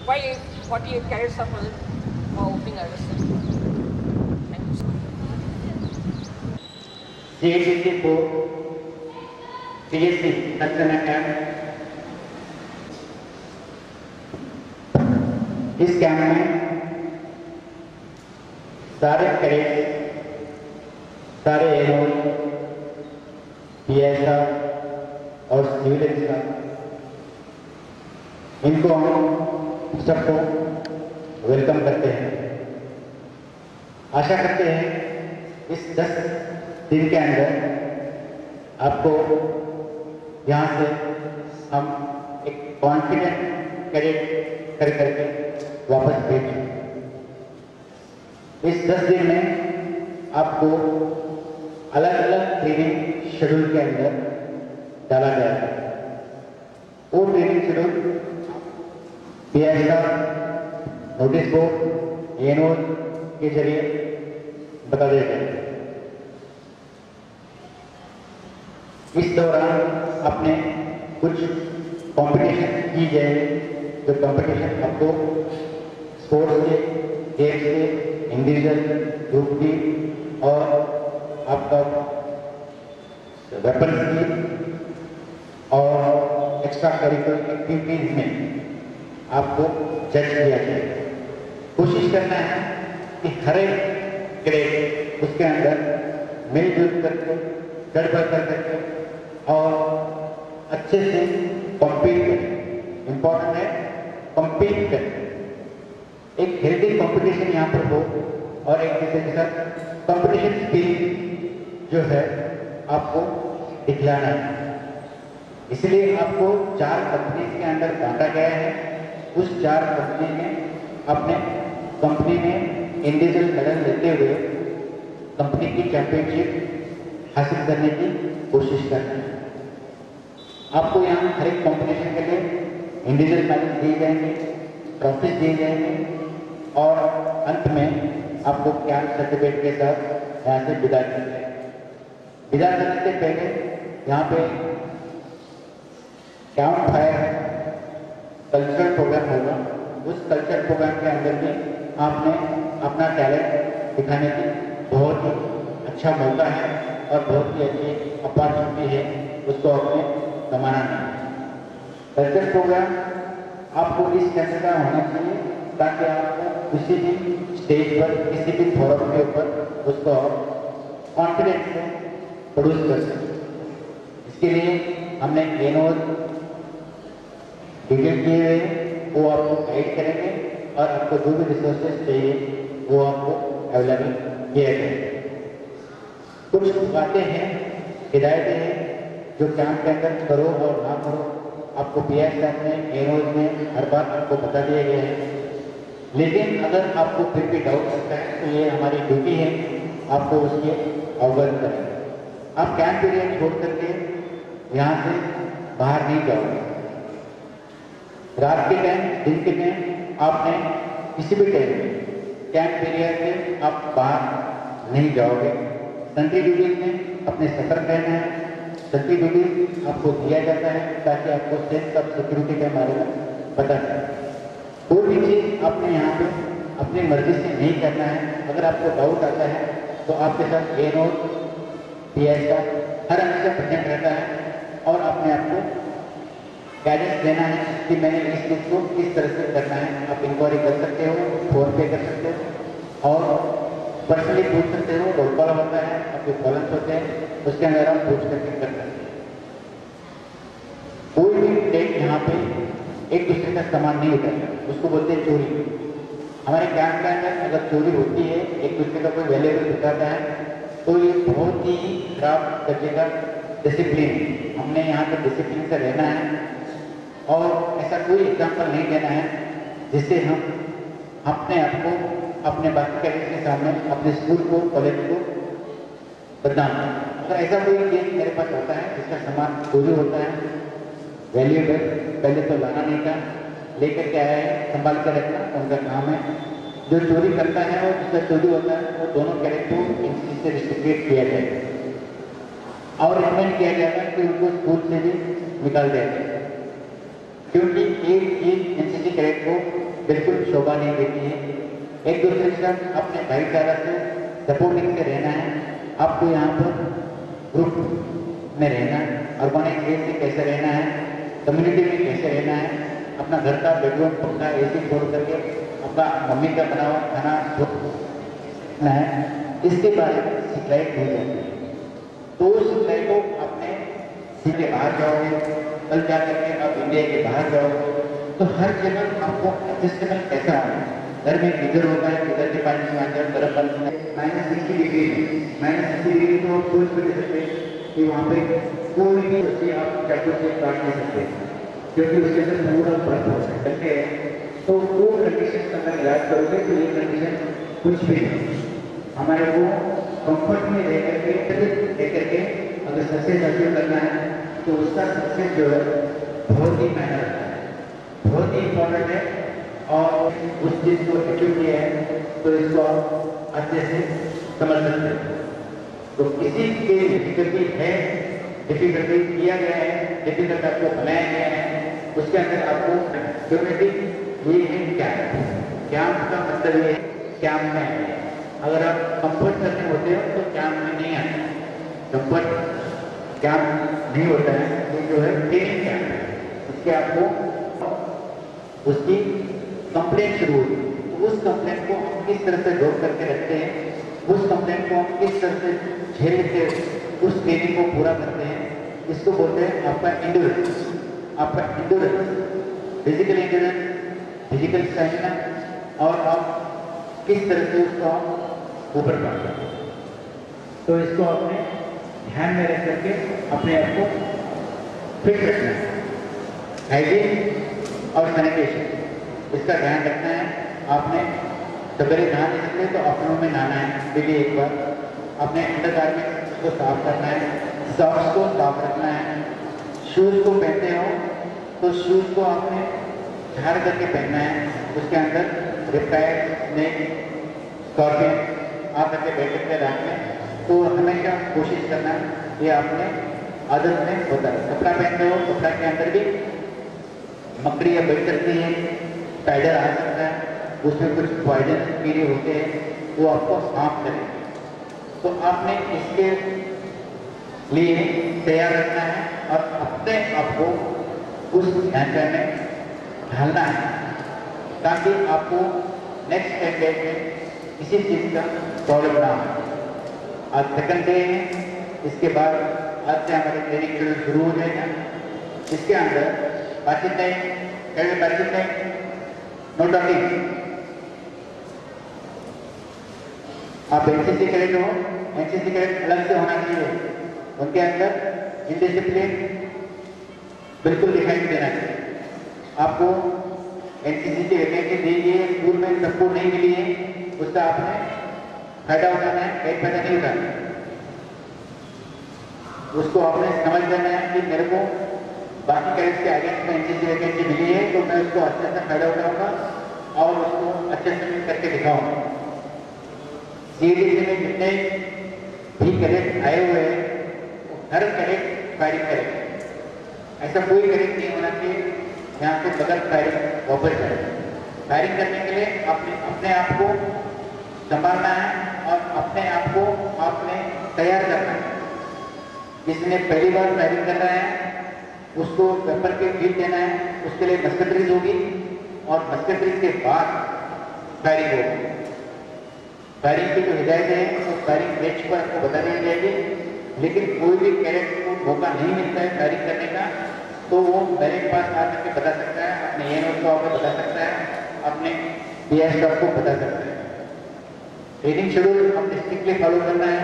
While 48 cadets are present for opening address. Thank you, sir. CHCC for CSC Saksana Camp. इस camp में सारे cadets, सारे NO, PSR और civil staff, इनको हम सबको वेलकम करते हैं। आशा करते हैं इस 10 दिन के अंदर आपको यहाँ से हम एक कॉन्फिडेंट कैडेट करके वापस भेजें। इस 10 दिन में आपको अलग अलग ट्रेनिंग शेड्यूल के अंदर डाला जाएगा। वो training schedule PSR, notice board, NO के जरिए बता दिया जाएगा। इस दौरान अपने कुछ कंपटीशन की जाएगी, जो कंपटीशन आपको स्पोर्ट्स के, गेम्स के, इंडिविजुअल, ग्रुप की और आपका वेपन्स की और एक्स्ट्रा करिकुलर एक्टिविटीज में आपको जज किया जाएगा। कोशिश करना है कि हर एक ग्रेड उसके अंदर मिलजुल करके, गढ़ बढ़ करके और अच्छे से कॉम्पीट करें। इम्पोर्टेंट है कॉम्पीट करें। एक हेल्दी कंपटीशन यहाँ पर हो और एक दूसरे के साथ कंपटीशन स्पिरिट जो है आपको दिखलाना है। इसलिए आपको 4 कंपनी के अंदर बांटा गया है। उस 4 कंपनी में अपने कंपनी में इंडिविजुअल मेडल लेते हुए कंपनी की चैंपियनशिप हासिल करने की कोशिश करना है। आपको यहाँ हर एक कॉम्पिटिशन के लिए इंडिविजुअल मेडल दिए जाएंगे, ट्रॉफीज दिए जाएंगे और अंत में आपको कैंप सर्टिफिकेट के साथ यहाँ से विदा किया जाएगा। विदा करने से पहले यहाँ पे कैंप फायर कल्चरल प्रोग्राम होगा। उस कल्चरल प्रोग्राम के अंदर भी आपने अपना टैलेंट दिखाने की बहुत ही अच्छा मौका है और बहुत ही अच्छी अपॉर्चुनिटी है, उसको आपने कमाना नहीं। कल्चरल प्रोग्राम आपको इस तरह का होना चाहिए ताकि आपको किसी भी स्टेज पर, किसी भी फोरम के ऊपर उसको कॉन्फिडेंस से प्रोड्यूस कर सकें। इसके लिए हमने एनओ डिटेल किए हुए हैं, वो आपको गाइड करेंगे और आपको जो भी रिसोर्सेज चाहिए वो आपको अवेलेबल किया जाएगा। कुछ बातें हैं, हिदायतें हैं जो कैंप के अंदर करो और ना करो, आपको पीएसआर में, एनओ में हर बार आपको बता दिया गया है। लेकिन अगर आपको फिर भी डाउट लगता है तो ये हमारी ड्यूटी है आपको उसके अवगत करें। आप कैंप पीरियड छोड़ करके यहाँ से बाहर नहीं जाओगे। रात के टाइम, दिन के टाइम आपने किसी भी टाइम में कैंप पीरियड से आप बाहर नहीं जाओगे। सेंट्री ड्यूटी में अपने सतर्क रहना है। सेंट्री ड्यूटी आपको दिया जाता है ताकि आपको सेंस ऑफ सिक्योरिटी के बारे में पता चले। कोई भी चीज़ आपने यहाँ पे अपनी मर्जी से नहीं करना है। अगर आपको डाउट आता है तो आपके साथ एनओ, पीएसआर हर हमेशा प्रेजेंट रहता है और अपने आप को गाइडेंस देना है कि मैंने इस चीज़ को किस तरह से करना है। आप इंक्वायरी कर सकते हो, फोन पे कर सकते हो और पर्सनली पूछ सकते हो। रोल कॉल होता है, आपके कॉलम्स होते हैं, उसके अंदर आप पूछ करके कर सकते हैं। कोई भी डेट यहाँ पे एक दूसरे का सामान नहीं उठाएगा, उसको बोलते हैं चोरी। हमारे कैंप के अंदर अगर चोरी होती है, एक दूसरे का कोई वैल्यूएबल उठाता है तो ये बहुत ही खराब दर्जे का डिसिप्लिन। हमने यहाँ पे डिसिप्लिन से रहना है और ऐसा कोई एग्जाम्पल नहीं देना है जिससे हम अपने आप को, अपने बाकी कैडेट्स के सामने, अपने स्कूल को, कॉलेज को बदनाम करें। अगर ऐसा कोई केस मेरे पास होता है जिसका सामान चोरी होता है, वैल्यूएबल, पहले तो लाना नहीं था, लेकर के आया है, संभाल कर रखना उनका काम है। जो चोरी करता है और जिसका चोरी होता है वो दोनों कैडेट को इनसे रिस्ट्रिक्ट किया जाएगा और रिकमेंड किया जाएगा कि उनको स्कूल से भी निकाल दिया जाए, क्योंकि एक एनसीसी कैडेट को बिल्कुल शोभा नहीं देती है। एक दूसरे के साथ अपने भाईचारा से सपोर्टिंग से रहना है। आपको यहाँ पर ग्रुप में रहना, ऑर्गेनाइज वे से कैसे रहना है, कम्युनिटी में कैसे रहना है, अपना घर का बेडरूम पंखा एसी छोड़ करके अपना मम्मी का बना हुआ खाना छोड़ना है, इसके बारे में सिखलाई दी जाती है। तो उस सिखलाई को अपने सीधे बाहर जाओगे, कल जा करके आप इंडिया के बाहर जाओगे तो हर जगह आपको एडजस्टेबल कैसा आना है। घर में गीजर होता है, गीजर के पानी में आकर गर्म पानी में -60 डिग्री है, -60 डिग्री तो आप सोच भी नहीं सकते कि वहाँ पे कोई भी बच्चे आप चाकू से काट नहीं सकते, क्योंकि उसके अंदर पूरा बर्फ हो सकते हैं। तो वो कंडीशन का अगर इलाज करोगे तो ये कंडीशन कुछ भी नहीं। हमारे को कंफर्ट में रह करके अगर सक्सेस हासिल करना है तो उसका सक्सेस जो है बहुत ही मेहनत लगता है, बहुत ही इम्पोर्टेंट है। और उस चीज़ को अचीव किया है तो इसको आप अच्छे से समझ सकते हैं। तो किसी के डिफिकल्टी है, डिफिकल्टी किया गया है, डिफिकल्ट आपको बनाया गया है, उसके अंदर आपको क्योंकि ये है क्या है, क्या उसका मतलब ये है क्या में है। अगर आप कंफर्ट करने होते हो तो क्या में नहीं आता, कंफर्ट क्या नहीं होता है तो जो है ट्रेनिंग क्या है, इसके आपको उसकी कंप्लेंट शुरू होती है। तो उस कंप्लेंट को हम किस तरह से रोक करके रखते हैं, उस कंप्लेंट को हम किस तरह से झेल के उस ट्रेनिंग को पूरा करते हैं, इसको बोलते हैं आपका इंड्योरेंस। आपका endurance, physical endurance, physical stamina, और आप किस तरह से उसको आप ऊपर पाते हैं। तो इसको आपने ध्यान में रख करके अपने आप को फिट रखना है। हाइजीन और सैनिटेशन, इसका ध्यान रखना है। आपने सवेरे नहाने से पहले तो आफ्टरनून में नहाना है डेली एक बार। अपने अंडरगारमेंट्स को साफ करना है, सॉक्स को साफ रखना है। शूज़ को पहनते हो तो शूज़ को आपने झाड़ करके पहनना है, उसके अंदर रिप्टाइल, स्नेक, स्कॉर्पियन आ करके बैठ सकते हैं रात में। तो हमेशा कोशिश करना ये आपने आदत में होता है। कपड़ा पहनते हो, कपड़ा के अंदर भी मकड़ियाँ बैठ सकती हैं, स्पाइडर आ सकता है, उसमें कुछ पॉइजन कीड़े होते हैं, वो आपको हार्म करेंगे। तो आपने इसके लिए तैयार रखना है और अपने आप को उस ढांचे में ढालना है, ताकि आपको नेक्स्ट स्टैंडर्ड में किसी चीज़ का प्रॉब्लम ना हो। आज सेकंड डे है, इसके बाद आज से हमारी ट्रेनिंग शेड्यूल शुरू हो जाएगा। इसके अंदर बातचीत नहीं, बातचीत नहीं, नो टॉकिंग। आप एनसीसी कैडेट हो, एनसीसी कैडेट अलग से होना चाहिए, उनके अंदर इनडिसिप्लिन बिल्कुल दिखाई नहीं देना चाहिए। आपको एनसीसी की वैकेंसी दी गई है, स्कूल में सबको नहीं मिली है, उसका आपने फायदा उठाना है, कहीं फायदा नहीं उठाना। उसको आपने समझ लेना है कि मेरे को बाकी कैडेट्स के अगेंस्ट में एनसीसी वैकेंसी मिली है तो मैं उसको अच्छे से फायदा उठाऊंगा और उसको अच्छे से करके दिखाऊंगा। सीडीसी में जितने भी कैडेट आए हुए हैं हर कैडेट फायरिंग करें, ऐसा कोई कैडेट नहीं होना चाहिए यहाँ से बगैर फायरिंग वापस जाए। फायरिंग करने के लिए अपने आप को संभालना है और अपने आप को आपने तैयार करना है। जिसने पहली बार फायरिंग कर रहा है उसको वेपर के फील देना है, उसके लिए मस्कटरीज होगी और मस्कटरीज के बाद फायरिंग होगी। फायरिंग की जो हिदायत है तो फायरिंग रेंज पर आपको बता दी जाएगी, लेकिन कोई भी कैडेट को मौका नहीं मिलता है फायरिंग करने का तो वो मेरे पास आकर के बता सकता है, अपने एएनओ को आकर बता सकता है, अपने पीआई स्टाफ को बता सकता है। ट्रेनिंग शेड्यूल आपने स्ट्रिक्टली फॉलो करना है।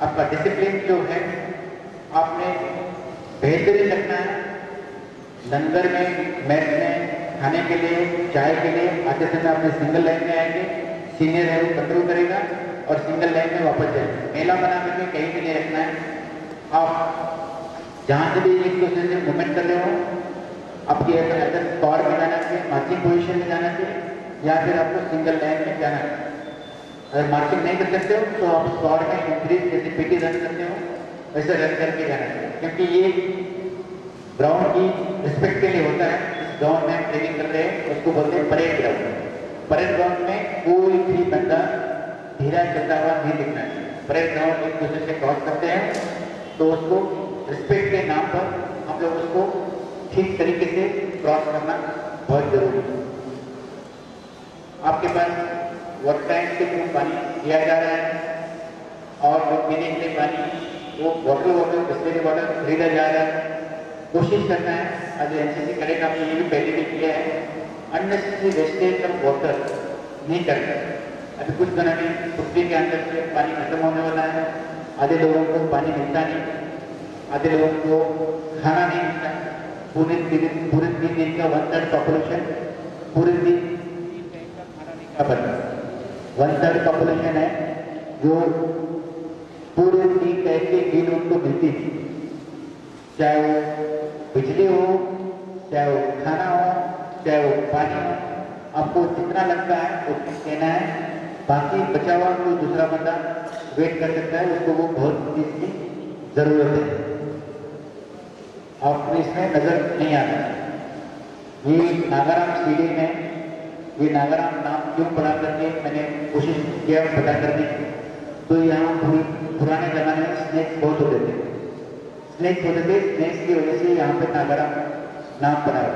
आपका डिसिप्लिन जो है आपने बेहतरीन रखना है। लंगर में, मैच में, खाने के लिए, चाय के लिए आते समय आपने सिंगल लाइन में आएंगे, सीनियर है वो कंट्रोल करेगा और सिंगल लाइन में वापस जाएंगे। मेला बना करके कहीं भी नहीं रखना है। आप जहाँ से भी एक दूसरे से मूवमेंट कर रहे हो, आपकी अगर स्क्वाड में जाना चाहिए, मार्चिंग पोजीशन में जाना चाहिए या फिर आपको सिंगल लाइन में जाना है। अगर मार्चिंग नहीं कर सकते हो तो आप स्क्वाड में इंक्रीज जैसे पीटी रन करते हो वैसे रन करके जाना चाहिए, क्योंकि ये ग्राउंड की रिस्पेक्ट के लिए होता है। इस ग्राउंड में ट्रेनिंग करते हैं उसको बोलते हैं परेड ग्राउंड। परेड ग्राउंड में कोई भी बंदा धीरा चलता हुआ नहीं दिखना चाहिए। परेड ग्राउंड एक दूसरे से क्रॉस करते हैं तो उसको रिस्पेक्ट के नाम पर हम लोग उसको ठीक तरीके से क्रॉस करना बहुत जरूरी है। आपके पास वर्क टैंक के थ्रू पानी दिया जा रहा है और जो पीने के लिए पानी वो वाटर बिस्लरी वाटर खरीदा जा रहा है। कोशिश करना है, आज एनसीसी कैडेट आपने ये भी पहले भी किया है, अननेसेसरी वेस्टेज ऑफ वाटर नहीं करना। अभी कुछ दिनों में छुट्टी के अंदर से पानी खत्म होने वाला है, आधे लोगों को पानी मिलता नहीं, आधे लोगों को खाना नहीं मिलता। पूरे 3 दिन का 1/3 पॉपुलेशन पूरे दिन का खाना नहीं खा पाता। 1/3 पॉपुलेशन है जो पूरे 3 टाइम की नीड उनको मिलती थी, चाहे वो बिजली हो, चाहे वो खाना हो, चाहे वो पानी हो। आपको जितना लगता है उतना देना है, बाकी बचा हुआ कोई दूसरा बंदा वेट कर सकता है, उसको वो बहुत चीज की जरूरत है। आपको इसमें नजर नहीं आता। ये नागाराम स्टेडियम है, ये नागाराम नाम क्यों पड़ा करके मैंने कोशिश किया पता करने की। तो यहाँ पुराने जमाने में स्नेक्स बहुत होते थे, स्नेक्स की वजह से यहाँ पे नागाराम नाम पड़ा है।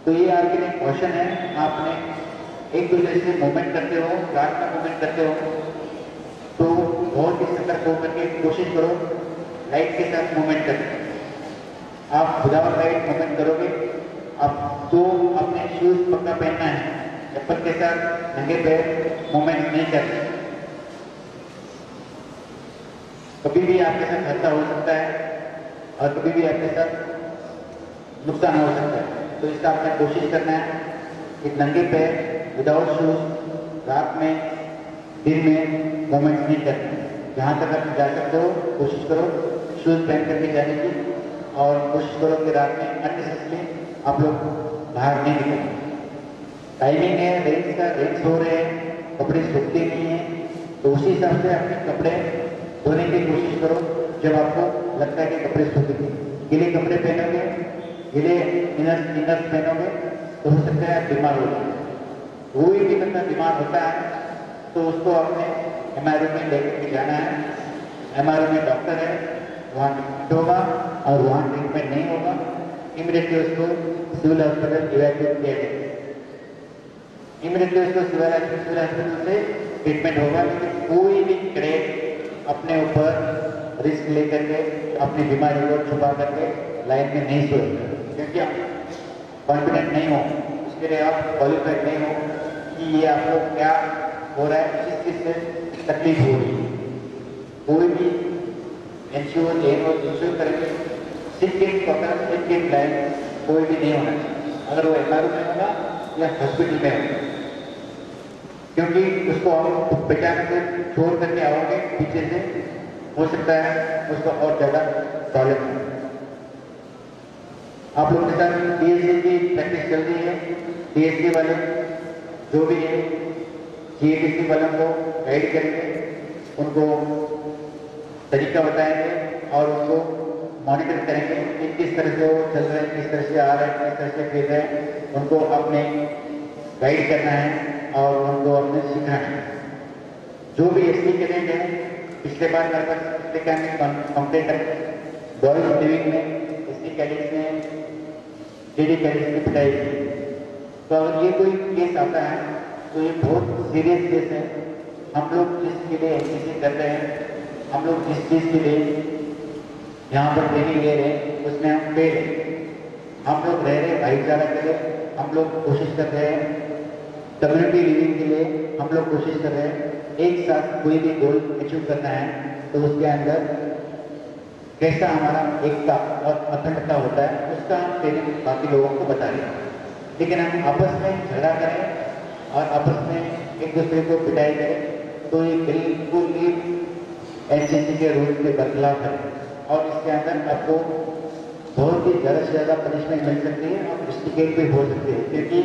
तो ये आपके लिए क्वेश्चन है, आपने एक दूसरे से मूवमेंट करते हो, रात में मूवमेंट करते हो तो बहुत ही सतर्क होकर के कोशिश करो लाइट के साथ मूवमेंट करें। आप विदाउट लाइट मूवमेंट करोगे आप तो अपने शूज पक्का पहनना है, चप्पल के साथ नंगे पैर मूवमेंट नहीं करना। कभी भी आपके साथ हादसा हो सकता है और कभी भी आपके साथ नुकसान हो सकता है। तो इसका आपने कोशिश करना है कि नंगे पैर विदाउट शूज रात में दिन में मूवमेंट नहीं करना। जहाँ तक आप जा सकते हो कोशिश करो शूज पहन करके जाने की, और कोशिश करो कि रात में अननेसेसरी आप लोग बाहर नहीं निकलें। टाइमिंग है रेंज का, रेंज हो रहे हैं, कपड़े सूखते नहीं हैं, तो उसी हिसाब से अपने कपड़े धोने की कोशिश करो। जब आपको लगता है कि कपड़े सूखेंगे, गीले कपड़े पहनोगे, गीले इनर पहनोगे तो हो सकता है आप बीमार हो जाए। कोई भी बंदा बीमार होता है तो उसको अपने MRO में लेकर के जाना है। MRO में डॉक्टर है, वहाँ ट्रीटमेंट होगा और वहाँ ट्रीटमेंट नहीं होगा इमीडिएटली उसको सिविल हॉस्पिटल इवैक्यूएट किया जाएगा। इमीडिएटली उसको सिविल हॉस्पिटल से ट्रीटमेंट होगा। लेकिन कोई भी कैडेट अपने ऊपर रिस्क लेकर के अपनी बीमारी को छुपा करके लाइन में नहीं सोएगा, क्योंकि आप कॉन्फिडेंट नहीं हो, उसके लिए आप क्वालिफाइड नहीं हो कि ये आपको क्या हो रहा है, किस चीज़ से तकलीफ हो रही है। कोई भी इंश्योर इंश्योर करेंगे सिक्किम टोटल सिक्किम लाइन कोई भी नहीं होना चाहिए, अगर वो MRO में होगा या हॉस्पिटल में होगा, क्योंकि उसको आप पहचान से छोड़ करके आओगे पीछे से, हो सकता है उसको और ज़्यादा प्रॉब्लम है। आप लोगों के साथ DSC की प्रैक्टिस चल रही है। DSC वाले जो भी है GATC वालों को गाइड करेंगे, उनको तरीका बताएंगे और उनको मॉनिटर करेंगे कि किस तरह से वो चल रहे हैं, किस तरह से आ रहे हैं, किस तरह से फिर रहे हैं। उनको अपने गाइड करना है और उनको अपने सिखाना है। जो भी SC कैडेट है, पिछले बार मेरे पास पिछले कैंप में कंप्लेंट है बॉयज लिविंग में SC कैडेट्स ने JD कैडेट्स की पिटाई की। तो अगर ये कोई केस आता है तो ये बहुत सीरियस केस है। हम लोग जिसके लिए NCC कर रहे हैं, हम लोग जिस चीज़ के लिए यहाँ पर ट्रेनिंग ले रहे हैं उसमें हम फेल हैं। हम लोग रह रहे भाईचारा के लिए, हम लोग कोशिश कर रहे हैं कम्युनिटी लिविंग के लिए, हम लोग कोशिश कर रहे हैं एक साथ कोई भी गोल अचीव करना है तो उसके अंदर कैसा हमारा एकता और अखंडता होता है उसका हम ट्रेनिंग बाकी लोगों को बता रहे हैं। लेकिन हम आपस में झगड़ा करें और आपस में एक दूसरे को पिटाई करें तो ये बिल्कुल ही NCC के रूल के बरखिलाफ है और इसके अंदर आपको बहुत ही ज़्यादा से ज़्यादा पनिशमेंट मिल सकती है और डिस्ट्रिक्ट भी हो सकती है, क्योंकि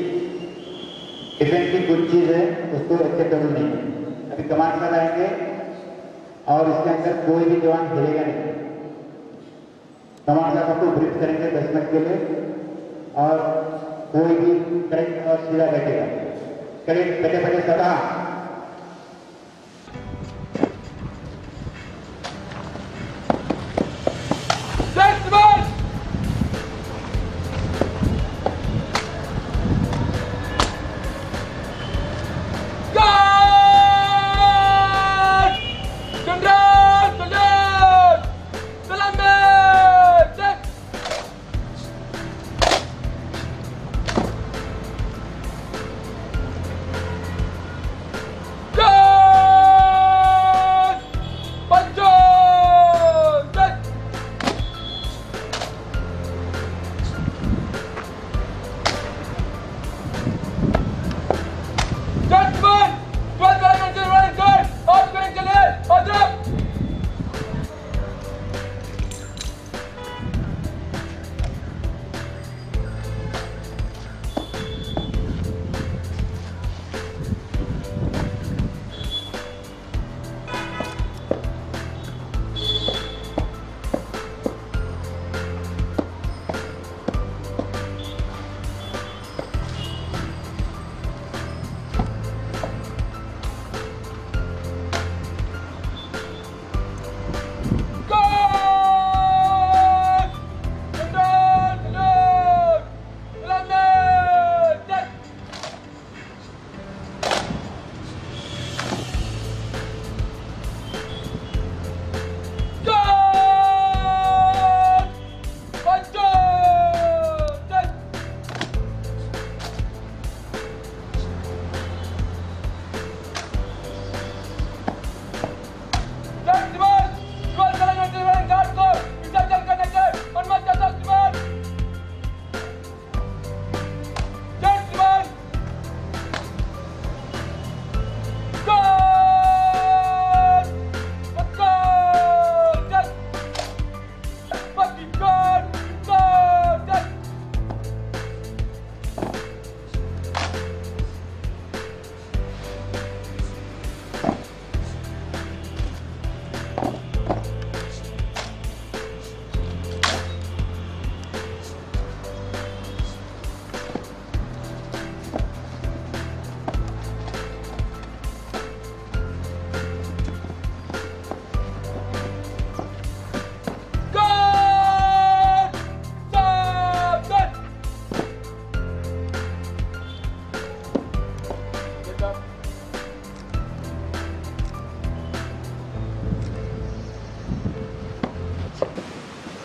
डिफेंस की कुछ चीज़ है उसको एक्सेप्टेबल नहीं है। अभी कमांड सर आएंगे और इसके अंदर कोई भी जवान हिलेगा नहीं। कमांड साहब आपको ब्रीफ करेंगे 10 मिनट के लिए और कोई भी करेक्ट और सीधा बैठेगा। करेक्ट बैठे बैठे सदा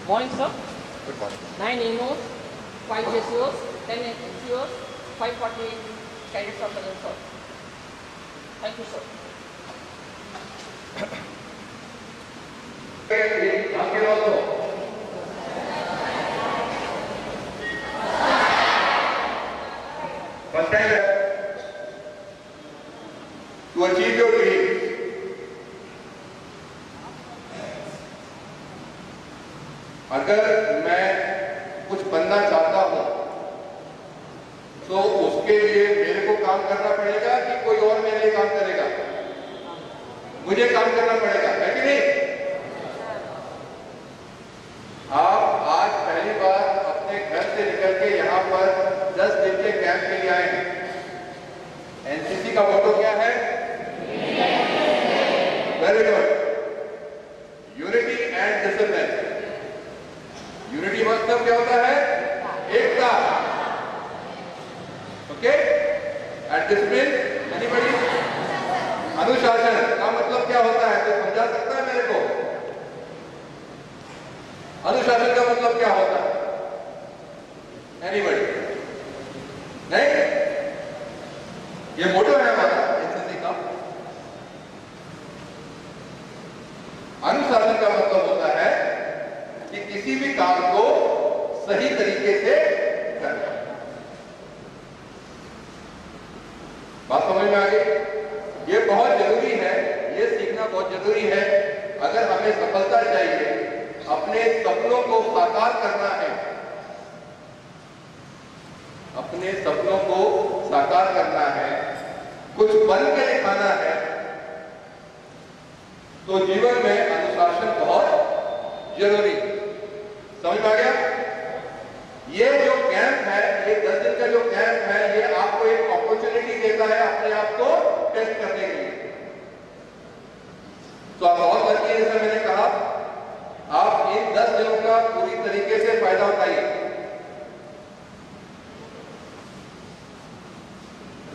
Morning, sir. Good morning. 9 EMOs, 5 JCOs, 10 NCOs, 540 cadets of the sir. Thank you, sir. To achieve your dreams, अगर मैं कुछ बनना चाहता हूं तो उसके लिए मेरे को काम करना पड़ेगा कि कोई और मेरे लिए काम करेगा? मुझे काम करना पड़ेगा, है कि नहीं? आप आज पहली बार अपने घर से निकल के यहाँ पर 10 दिन के कैंप के लिए आए हैं। एनसीसी का मोटो क्या है? Very good. Unity and discipline. Unity मतलब क्या होता है? एकता। ओके? And discipline, anybody? अनुशासन का मतलब क्या होता है? कोई समझा सकता है मेरे को? अनुशासन का मतलब क्या होता है? एनीबॉडी? नहीं? ये मोटो है हमारा एनसीसी का। अनुशासन का मतलब होता है कि किसी भी काम को सही तरीके से करना। बात समझ में आ गई? ये बहुत जरूरी है, ये सीखना बहुत जरूरी है। अगर हमें सफलता चाहिए, अपने सपनों को साकार करना है, अपने सपनों को साकार करना है, कुछ बन के दिखाना है, तो जीवन में अनुशासन बहुत जरूरी। समझ में आ गया? ये जो कैंप है, ये 10 दिन का जो कैंप है, ये आपको एक अपॉर्चुनिटी देता है अपने आप को टेस्ट करने के लिए। तो आप और लड़की, जैसा मैंने कहा, आप इन 10 दिनों का पूरी तरीके से फायदा उठाइए।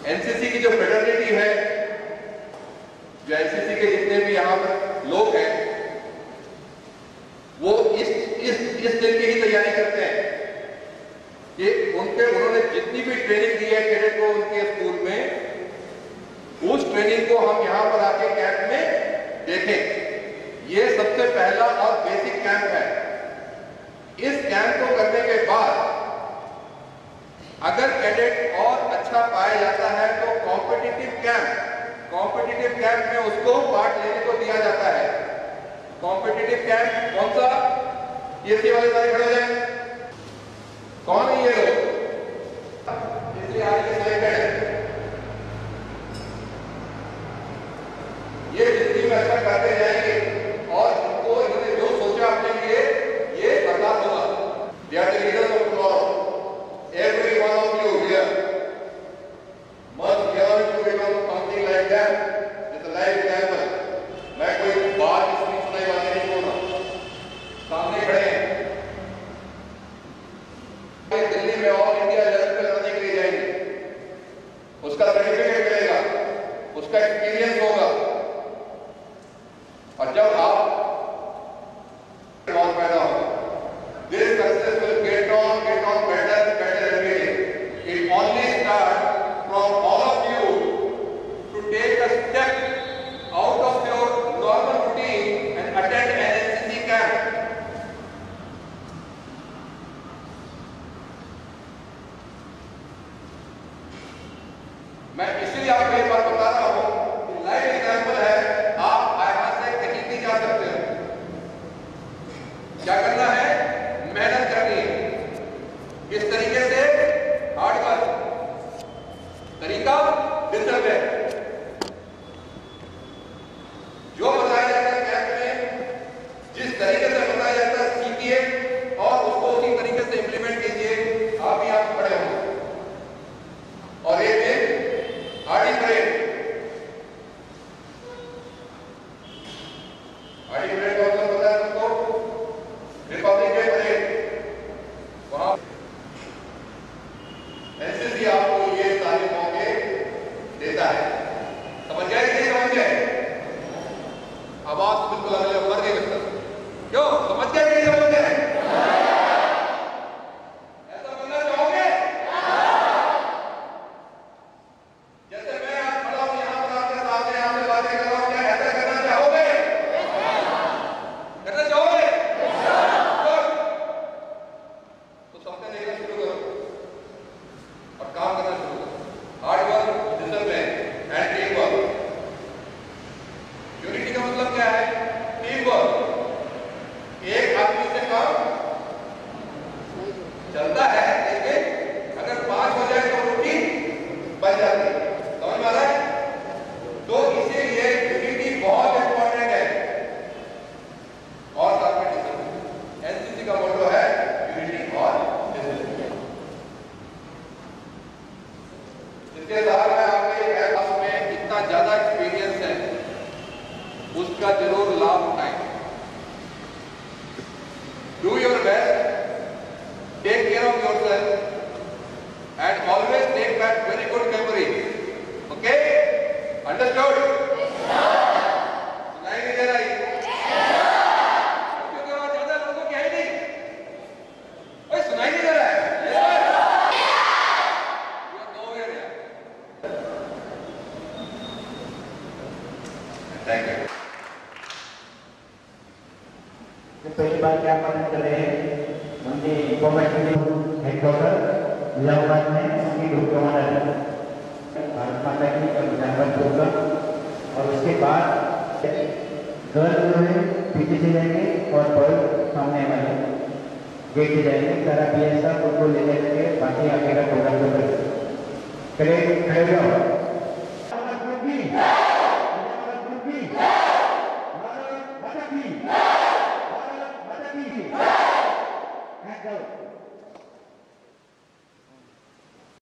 एनसीसी की जो फ्रेटर्निटी है, जो एनसीसी के जितने भी यहां पर लोग हैं, वो इस दिन की ही तैयारी करते हैं कि उन्होंने जितनी भी ट्रेनिंग दी है कैडेट को उनके स्कूल में, उस ट्रेनिंग को हम यहां पर आके कैंप में देखें। ये सबसे पहला और बेसिक कैंप है। इस कैंप को करने के बाद अगर कैडेट और अच्छा पाया जाता है तो कॉम्पिटिटिव कैंप में उसको पार्ट लेने को दिया जाता है। कॉम्पिटिटिव कैंप कौन सा? ये वाले सारे खड़े हो जाए। कौन है ये लोग? इसलिए आज ये सिलेक्टेड है। ये जिंदगी में अच्छा करते जाएंगे और इनको इन्होंने जो सोचा अपने लिए, ये बर्दाश्त होगा। They are the leaders of tomorrow. Every one of you here must yearn to become something like them. It's a life example. मैं कोई बात इसमें सुनाई वाले नहीं बोल रहा। सामने खड़े हैं, दिल्ली में ऑल इंडिया लेवल पे लड़ने के लिए जाएंगे। उसका सर्टिफिकेट मिलेगा, उसका एक्सपीरियंस होगा, और जब आप पैदा हो, this success will get on better every day. It only starts from all of you to take a step out of your normal routine and attend an NCC camp. मैं इसलिए आपको ये बात बता रहा हूं कि लाइव एग्जाम्पल है। आप यहां से कहीं भी जा सकते हो। क्या करना है? मेहनत करनी है। किस तरीके से? Hard work. तरीका डिसिप्लिन। जो बताया जाता है कैंप में, जिस तरीके से बताया जाता है सीखिए और उसको उसी तरीके से इंप्लीमेंट कीजिए। आप भी आप खड़े हो और ये आर्मी परेड का मतलब पता है तुमको? Republic day parade. वहां एनसीसी आपको ये सारे मौके देता है। समझ गए कि नहीं समझ गए? आवाज तो बिल्कुल अलग मर गई बच्चा। क्यों? समझ गए कि नहीं समझ गए? चलता है, लेकिन अगर 5 हो जाए तो रोटी बच जाती है। समझ में आ रहा है? तो इसीलिए यूनिटी बहुत इंपॉर्टेंट है और साथ में डिसिप्लिन। एनसीसी का मोटो है यूनिटी और डिसिप्लिन। इसके साथ में आपके क्लास में इतना ज्यादा एक्सपीरियंस है, उसका जरूर लाभ उठाएं। Do your best. Take care of yourself and always take back very good memories. Okay? Understood? सुनाई नहीं दे रही? क्योंकि वहां ज्यादा लोगों की है ही नहीं। ओए सुनाई नहीं दे रहा है? You are nowhere here. Thank you. पहली बार क्या करने चले हैं? उनके इंफॉर्मेशन हेडक्वार्टर इलाहाबाद में उनकी ग्रुप कमांडर है भारत माता की एग्जाम्पल प्रोग्राम। और उसके बाद गर्ल जो है पीछे से जाएंगे और बॉय सामने वाले गेट से जाएंगे। सारा BSF उनको ले जाएंगे, बाकी आगे का प्रोग्राम जो करेंगे। खड़े हो जाओ।